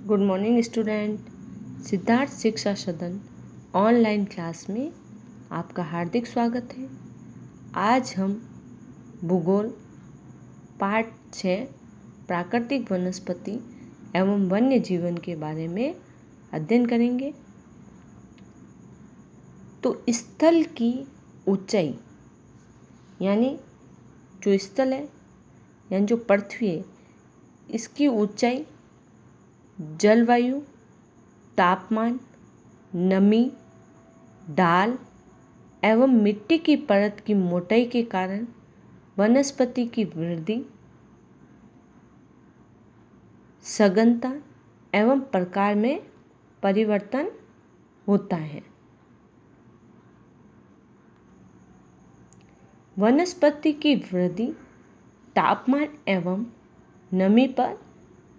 Good morning student. Siddharth शिक्षा सदन online class में आपका हार्दिक स्वागत है। आज हम भूगोल पाठ 6 प्राकृतिक वनस्पति एवं वन्य जीवन के बारे में अध्ययन करेंगे। तो स्थल की ऊंचाई यानी जो स्थल है यानी जो पृथ्वी है, इसकी ऊंचाई जलवायु, तापमान, नमी, ढाल एवं मिट्टी की परत की मोटाई के कारण वनस्पति की वृद्धि, सघनता एवं प्रकार में परिवर्तन होता है। वनस्पति की वृद्धि तापमान एवं नमी पर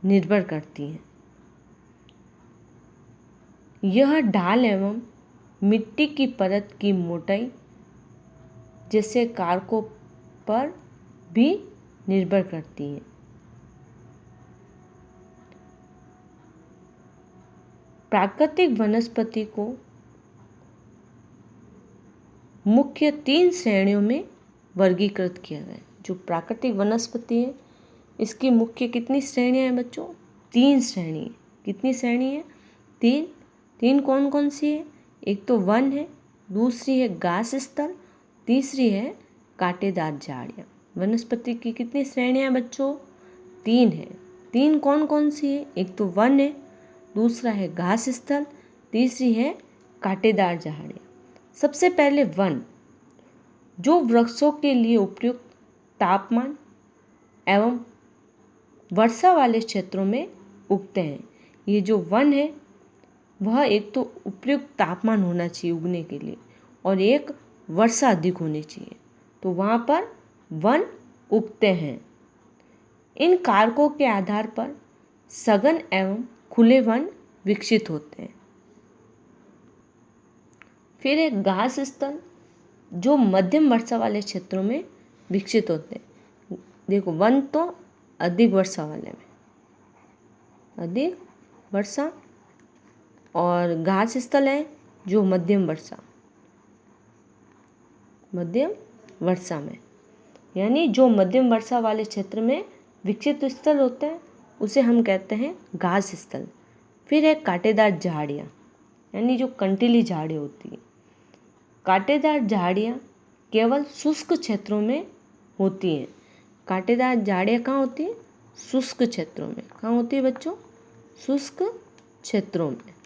निर्भर करती है। यह ढाल एवं मिट्टी की परत की मोटाई जैसे कारकों पर भी निर्भर करती है। प्राकृतिक वनस्पति को मुख्य 3 श्रेणियों में वर्गीकृत किया गया है। जो प्राकृतिक वनस्पति है, इसकी मुख्य कितनी श्रेणियां हैं बच्चों? 3 श्रेणी। कितनी श्रेणी है? 3 कौन कौन सी है? एक तो वन है, दूसरी है घास स्थल, तीसरी है कांटेदार झाड़ियाँ। वनस्पति की कितनी श्रेणियाँ हैं बच्चों? 3 है। 3 कौन कौन सी है? एक तो वन है, दूसरा है घास स्थल, तीसरी है कांटेदार झाड़ियाँ। सबसे पहले वन, जो वृक्षों के लिए उपयुक्त तापमान एवं वर्षा वाले क्षेत्रों में उगते हैं। ये जो वन है वह एक तो उपयुक्त तापमान होना चाहिए उगने के लिए और एक वर्षा अधिक होनी चाहिए, तो वहाँ पर वन उगते हैं। इन कारकों के आधार पर सघन एवं खुले वन विकसित होते हैं। फिर एक घास स्थल, जो मध्यम वर्षा वाले क्षेत्रों में विकसित होते हैं। देखो, वन तो अधिक वर्षा वाले में, अधिक वर्षा, और घास स्थल है जो मध्यम वर्षा में, यानी जो मध्यम वर्षा वाले क्षेत्र में विकसित स्थल होते हैं उसे हम कहते हैं घास स्थल। फिर है कांटेदार झाड़ियाँ, यानी जो कंटीली झाड़ियाँ होती हैं। कांटेदार झाड़ियाँ केवल शुष्क क्षेत्रों में होती हैं। कांटेदार झाड़ियाँ कहाँ होती हैं? शुष्क क्षेत्रों में। कहाँ होती है बच्चों? शुष्क क्षेत्रों में।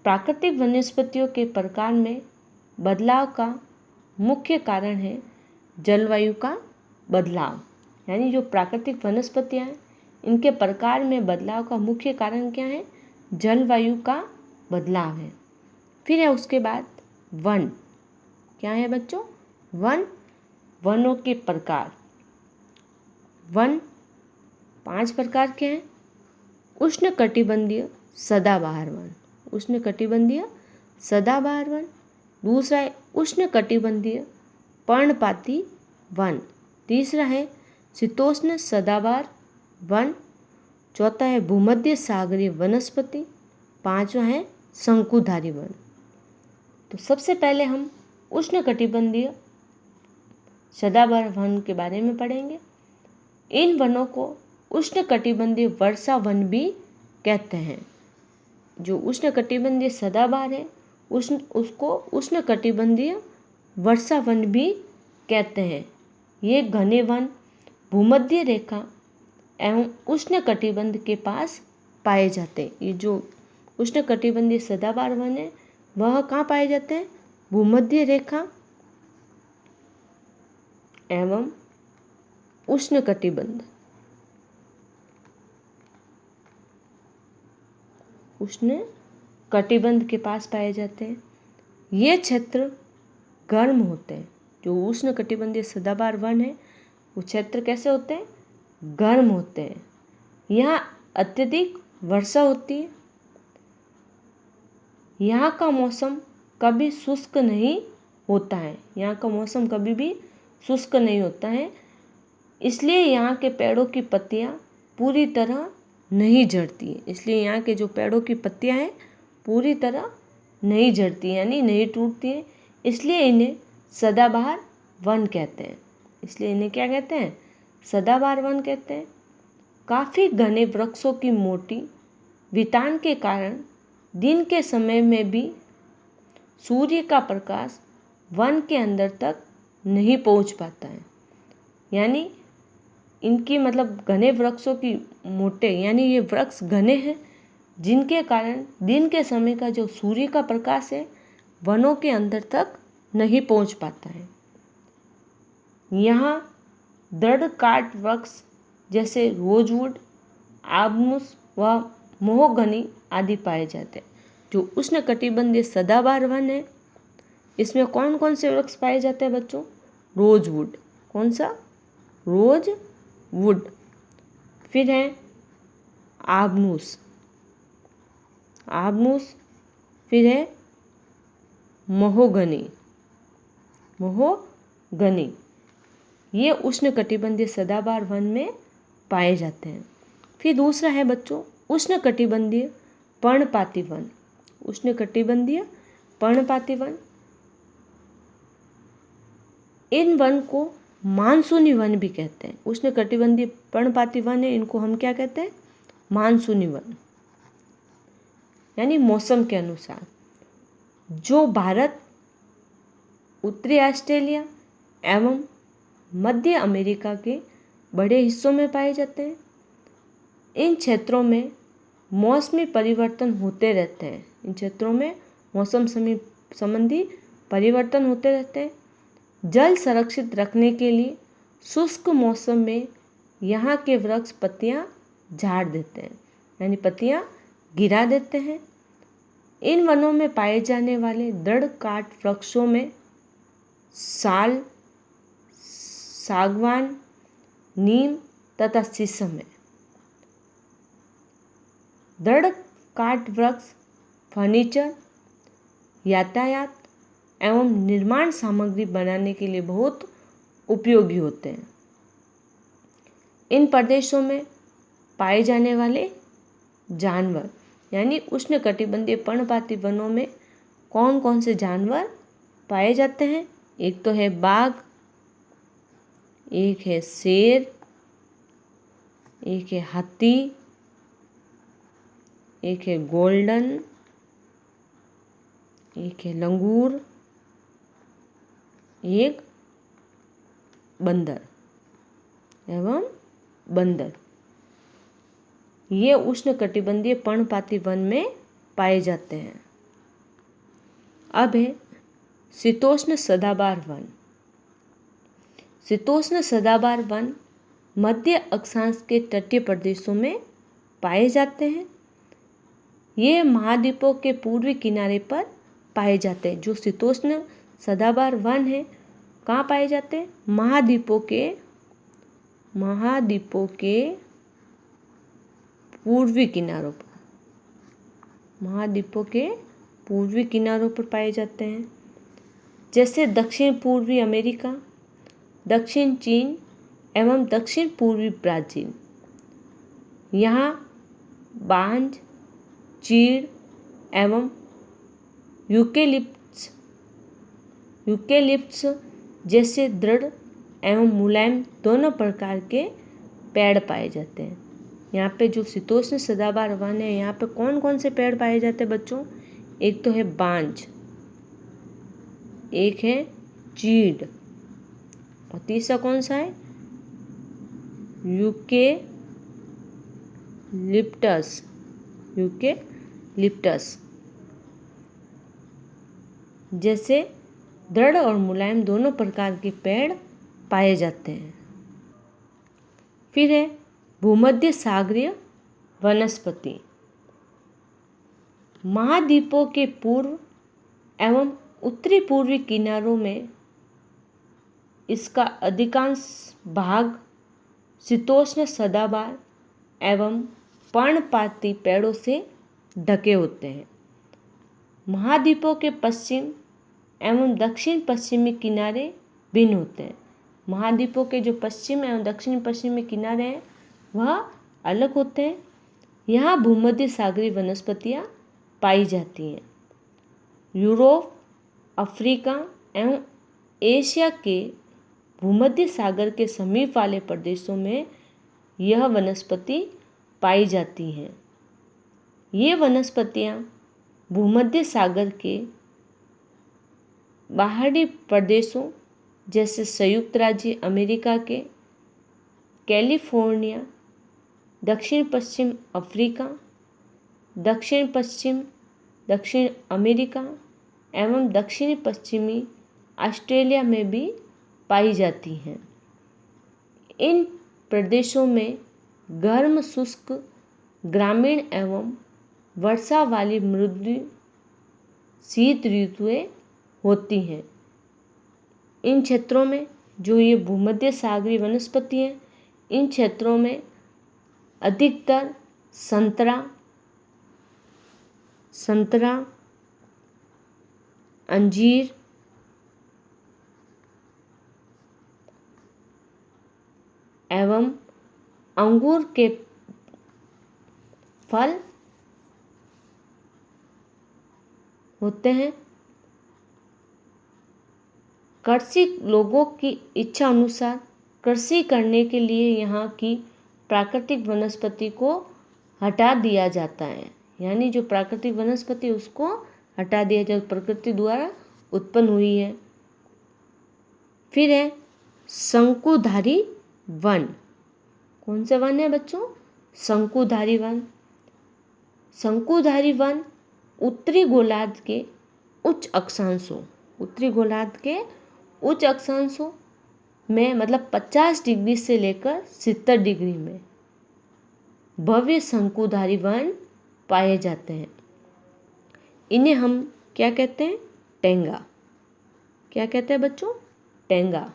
प्राकृतिक वनस्पतियों के प्रकार में बदलाव का मुख्य कारण है जलवायु का बदलाव। यानी जो प्राकृतिक वनस्पतियाँ हैं, इनके प्रकार में बदलाव का मुख्य कारण क्या है? जलवायु का बदलाव है। फिर है उसके बाद वन। क्या है बच्चों? वनों के प्रकार। वन 5 प्रकार के हैं। उष्णकटिबंधीय सदाबहार वन, उष्णकटिबंधीय सदाबहार वन। दूसरा है उष्णकटिबंधीय पर्णपाती वन। तीसरा है शीतोष्ण सदाबहार वन। चौथा है भूमध्य सागरीय वनस्पति। 5वां है शंकुधारी वन। तो सबसे पहले हम उष्णकटिबंधीय सदाबहार वन के बारे में पढ़ेंगे। इन वनों को उष्णकटिबंधीय वर्षा वन भी कहते हैं। जो उष्णकटिबंधीय सदाबहार है उसको उष्णकटिबंधीय वर्षा वन भी कहते हैं। ये घने वन भूमध्य रेखा एवं उष्णकटिबंध के पास पाए जाते हैं। ये जो उष्णकटिबंधीय सदाबहार वन है वह कहाँ पाए जाते हैं? भूमध्य रेखा एवं उष्णकटिबंध के पास पाए जाते हैं। ये क्षेत्र गर्म होते हैं। जो उष्णकटिबंधीय सदाबहार वन है वो क्षेत्र कैसे होते हैं? गर्म होते हैं। यहाँ अत्यधिक वर्षा होती है। यहाँ का मौसम कभी शुष्क नहीं होता है। यहाँ का मौसम कभी भी शुष्क नहीं होता है। इसलिए यहाँ के पेड़ों की पत्तियाँ पूरी तरह नहीं झड़ती हैं। इसलिए यहाँ के जो पेड़ों की पत्तियाँ हैं पूरी तरह नहीं झड़ती यानी नहीं टूटती हैं। इसलिए इन्हें सदाबहार वन कहते हैं। इसलिए इन्हें क्या कहते हैं? सदाबहार वन कहते हैं। काफ़ी घने वृक्षों की मोटी वितान के कारण दिन के समय में भी सूर्य का प्रकाश वन के अंदर तक नहीं पहुंच पाता है। यानी इनकी मतलब घने वृक्षों की मोटे यानी ये वृक्ष घने हैं, जिनके कारण दिन के समय का जो सूर्य का प्रकाश है वनों के अंदर तक नहीं पहुंच पाता है। यहाँ दृढ़ काठ वृक्ष जैसे रोजवुड, आबनूस व मोहगनी आदि पाए जाते हैं। जो उष्णकटिबंधीय सदाबहार वन है इसमें कौन कौन से वृक्ष पाए जाते हैं बच्चों? रोजवुड। कौन सा? रोजवुड। फिर है आबनूस, आबनूस। फिर है मोहगनी, मोहगनी। ये उष्णकटिबंधीय सदाबहार वन में पाए जाते हैं। फिर दूसरा है बच्चों उष्णकटिबंधीय पर्णपाती वन। उष्णकटिबंधीय पर्णपाती वन, इन वन को मानसूनी वन भी कहते हैं। उष्णकटिबंधीय पर्णपाती वन है, इनको हम क्या कहते हैं? मानसूनी वन, यानी मौसम के अनुसार। जो भारत, उत्तरी ऑस्ट्रेलिया एवं मध्य अमेरिका के बड़े हिस्सों में पाए जाते हैं। इन क्षेत्रों में मौसमी परिवर्तन होते रहते हैं। इन क्षेत्रों में मौसम संबंधी परिवर्तन होते रहते हैं। जल संरक्षित रखने के लिए शुष्क मौसम में यहाँ के वृक्ष पत्तियाँ झाड़ देते हैं, यानी पत्तियाँ गिरा देते हैं। इन वनों में पाए जाने वाले दृढ़ काठ वृक्षों में साल, सागवान, नीम तथा शीशम है। दृढ़ काठ वृक्ष फर्नीचर, यातायात एवं निर्माण सामग्री बनाने के लिए बहुत उपयोगी होते हैं। इन प्रदेशों में पाए जाने वाले जानवर, यानी उष्णकटिबंधीय पर्णपाती वनों में कौन कौन से जानवर पाए जाते हैं? एक तो है बाघ, एक है शेर, एक है हाथी, एक है गोल्डन, एक है लंगूर, एक बंदर एवं बंदर। ये उष्णकटिबंधीय पर्णपाती वन में पाए जाते हैं। अब है शीतोष्ण सदाबहार वन। शीतोष्ण सदाबहार वन मध्य अक्षांश के तटीय प्रदेशों में पाए जाते हैं। ये महाद्वीपों के पूर्वी किनारे पर पाए जाते हैं। जो शीतोष्ण सदाबहार वन है कहाँ पाए जाते हैं? महाद्वीपों के पूर्वी किनारों पर, महाद्वीपों के पूर्वी किनारों पर पाए जाते हैं। जैसे दक्षिण पूर्वी अमेरिका, दक्षिण चीन एवं दक्षिण पूर्वी ब्राज़ील। यहाँ बांज, चीड़ एवं यूकेलिप्टस जैसे दृढ़ एवं मुलायम दोनों प्रकार के पेड़ पाए जाते हैं। यहाँ पे जो शीतोष्ण सदाबहार वन है यहाँ पे कौन कौन से पेड़ पाए जाते हैं बच्चों? एक तो है बांज, एक है चीड़ और तीसरा कौन सा है? यूकेलिप्टस जैसे दृढ़ और मुलायम दोनों प्रकार के पेड़ पाए जाते हैं। फिर है भूमध्य सागरीय वनस्पति। महाद्वीपों के पूर्व एवं उत्तरी पूर्वी किनारों में इसका अधिकांश भाग शीतोष्ण सदाबहार एवं पर्णपाती पेड़ों से ढके होते हैं। महाद्वीपों के पश्चिम एवं दक्षिण पश्चिमी किनारे भिन्न होते हैं। महाद्वीपों के जो पश्चिम एवं दक्षिण पश्चिमी किनारे हैं वह अलग होते हैं। यहाँ भूमध्य सागरीय वनस्पतियाँ पाई जाती हैं। यूरोप, अफ्रीका एवं एशिया के भूमध्य सागर के समीप वाले प्रदेशों में यह वनस्पति पाई जाती हैं। ये वनस्पतियाँ भूमध्य सागर के बाहरी प्रदेशों जैसे संयुक्त राज्य अमेरिका के कैलिफोर्निया, दक्षिण पश्चिम अफ्रीका, दक्षिण पश्चिम दक्षिण अमेरिका एवं दक्षिण पश्चिमी ऑस्ट्रेलिया में भी पाई जाती हैं। इन प्रदेशों में गर्म शुष्क ग्रामीण एवं वर्षा वाली मृदु शीत ऋतुएं होती हैं। इन क्षेत्रों में जो ये भूमध्य सागरीय वनस्पति हैं, इन क्षेत्रों में अधिकतर संतरा, अंजीर, एवं अंगूर के फल होते हैं। कृषि लोगों की इच्छा अनुसार कृषि करने के लिए यहाँ की प्राकृतिक वनस्पति को हटा दिया जाता है। यानी जो प्राकृतिक वनस्पति उसको हटा दिया जाए, प्रकृति द्वारा उत्पन्न हुई है। फिर है शंकुधारी वन। कौन से वन है बच्चों? शंकुधारी वन। शंकुधारी वन उत्तरी गोलार्ध के उच्च अक्षांशों में मतलब 50 डिग्री से लेकर 70 डिग्री में भव्य शंकुधारी वन पाए जाते हैं। इन्हें हम क्या कहते हैं? टेंगा। क्या कहते हैं बच्चों? टेंगा।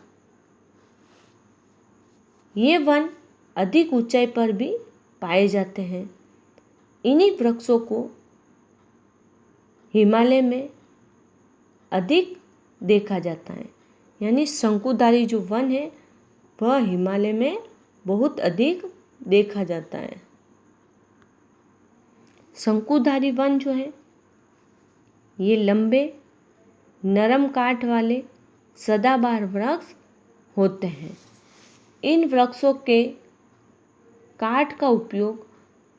ये वन अधिक ऊंचाई पर भी पाए जाते हैं। इन्हीं वृक्षों को हिमालय में अधिक देखा जाता है। यानी शंकुधारी जो वन है वह हिमालय में बहुत अधिक देखा जाता है। शंकुधारी वन जो है ये लंबे नरम काठ वाले सदाबहार वृक्ष होते हैं। इन वृक्षों के काठ का उपयोग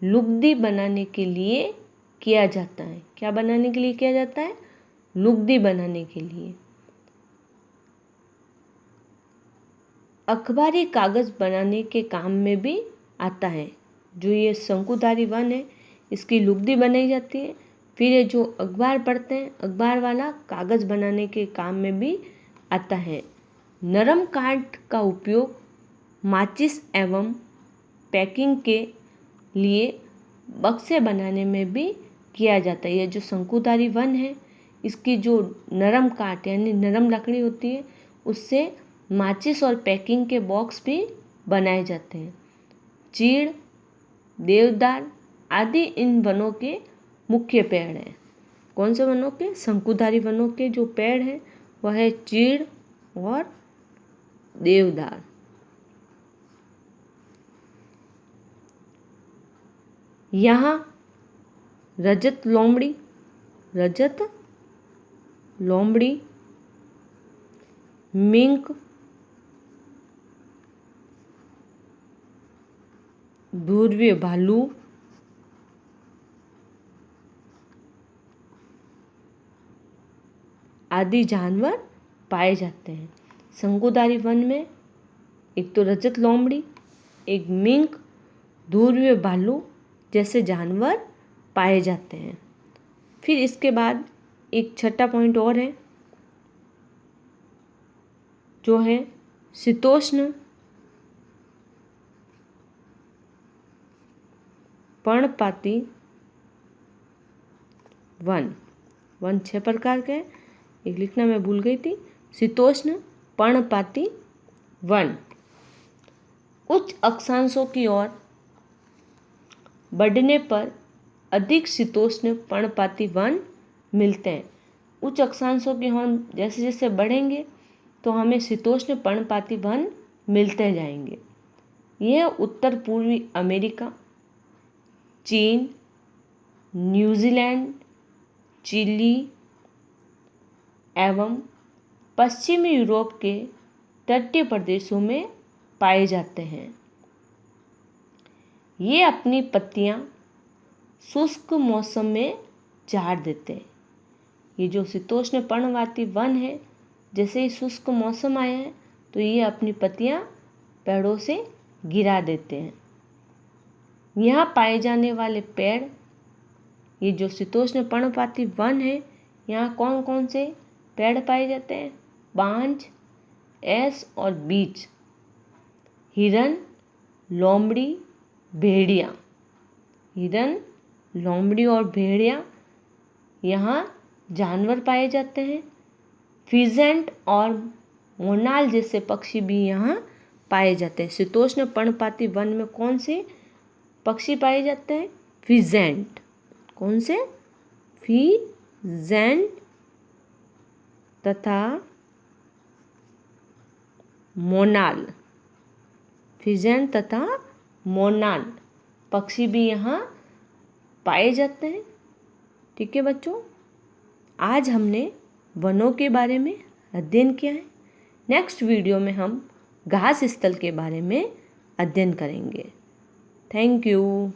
लुगदी बनाने के लिए किया जाता है। क्या बनाने के लिए किया जाता है? लुगदी बनाने के लिए। अखबारी कागज बनाने के काम में भी आता है। जो ये शंकुधारी वन है इसकी लुगदी बनाई जाती है। फिर ये जो अखबार पढ़ते हैं, अखबार वाला कागज बनाने के काम में भी आता है। नरम काठ का उपयोग माचिस एवं पैकिंग के लिए बक्से बनाने में भी किया जाता है। ये जो शंकुधारी वन है इसकी जो नरम काठ यानी नरम लकड़ी होती है उससे माचिस और पैकिंग के बॉक्स भी बनाए जाते हैं। चीड़, देवदार आदि इन वनों के मुख्य पेड़ हैं। कौन से वनों के? शंकुधारी वनों के जो पेड़ हैं वह है चीड़ और देवदार। यहाँ रजत लोमड़ी, मिंक, ध्रुवीय भालू, आदि जानवर पाए जाते हैं। शंकुधारी वन में एक तो रजत लोमड़ी, एक मिंक, ध्रुवीय भालू जैसे जानवर पाए जाते हैं। फिर इसके बाद एक छठा पॉइंट और है जो है शीतोष्ण पर्णपाती वन। 6 प्रकार के हैं, एक लिखना मैं भूल गई थी। शीतोष्ण पर्णपाती वन उच्च अक्षांशों की ओर बढ़ने पर अधिक शीतोष्ण पर्णपाती वन मिलते हैं। उच्च अक्षांशों की ओर जैसे जैसे बढ़ेंगे तो हमें शीतोष्ण पर्णपाती वन मिलते जाएंगे। यह उत्तर पूर्वी अमेरिका, चीन, न्यूजीलैंड, चिली एवं पश्चिमी यूरोप के तटीय प्रदेशों में पाए जाते हैं। ये अपनी पत्तियां शुष्क मौसम में झाड़ देते हैं। ये जो शीतोष्ण पर्णपाती वन है, जैसे ही शुष्क मौसम आया है तो ये अपनी पत्तियां पेड़ों से गिरा देते हैं। यहाँ पाए जाने वाले पेड़, ये जो शीतोष्ण पर्णपाती वन है, यहाँ कौन कौन से पेड़ पाए जाते हैं? बांज, एस और बीच, हिरन, लोमड़ी, भेड़िया। हिरन, लोमड़ी और भेड़िया यहाँ जानवर पाए जाते हैं। फिजेंट और मोनाल जैसे पक्षी भी यहाँ पाए जाते हैं। शीतोष्ण पर्णपाती वन में कौन से पक्षी पाए जाते हैं? फिजेंट। कौन से? फिजेंट तथा मोनाल। फिजेंट तथा मोनाल पक्षी भी यहाँ पाए जाते हैं। ठीक है बच्चों, आज हमने वनों के बारे में अध्ययन किया है। नेक्स्ट वीडियो में हम घास स्थल के बारे में अध्ययन करेंगे। Thank you.